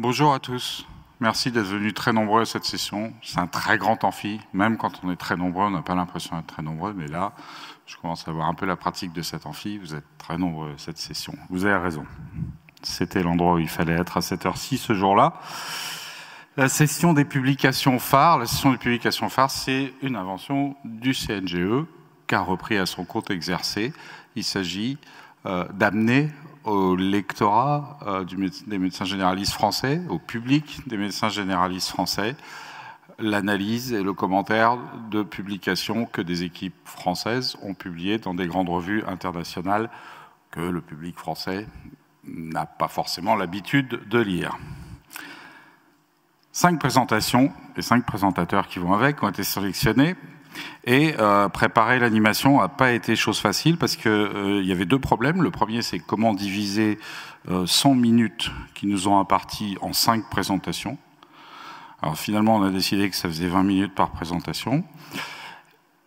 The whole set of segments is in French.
Bonjour à tous. Merci d'être venus très nombreux à cette session. C'est un très grand amphi. Même quand on est très nombreux, on n'a pas l'impression d'être très nombreux. Mais là, je commence à voir un peu la pratique de cet amphi. Vous êtes très nombreux à cette session. Vous avez raison. C'était l'endroit où il fallait être à cette heure-ci ce jour-là. La session des publications phares. La session des publications phares, c'est une invention du CNGE qu'a repris à son compte exercé. Il s'agit d'amener au lectorat des médecins généralistes français, au public des médecins généralistes français, l'analyse et le commentaire de publications que des équipes françaises ont publiées dans des grandes revues internationales que le public français n'a pas forcément l'habitude de lire. 5 présentations et 5 présentateurs qui vont avec ont été sélectionnés. Et préparer l'animation n'a pas été chose facile parce qu'il y avait 2 problèmes. Le premier, c'est comment diviser 100 minutes qui nous ont imparties en 5 présentations. Alors finalement, on a décidé que ça faisait 20 minutes par présentation.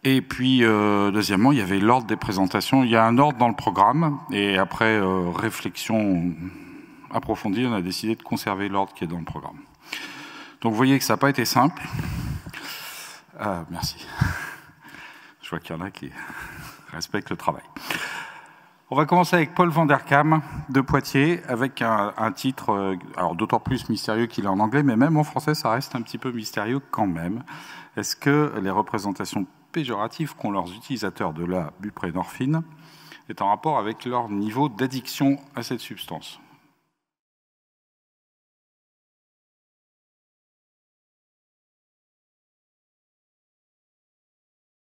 Et puis, deuxièmement, il y avait l'ordre des présentations. Il y a un ordre dans le programme. Et après réflexion approfondie, on a décidé de conserver l'ordre qui est dans le programme. Donc vous voyez que ça n'a pas été simple. Merci. Je vois qu'il y en a qui respectent le travail. On va commencer avec Paul van der Kam de Poitiers, avec un titre, alors d'autant plus mystérieux qu'il est en anglais, mais même en français, ça reste un petit peu mystérieux quand même. Est-ce que les représentations péjoratives qu'ont leurs utilisateurs de la buprenorphine est en rapport avec leur niveau d'addiction à cette substance?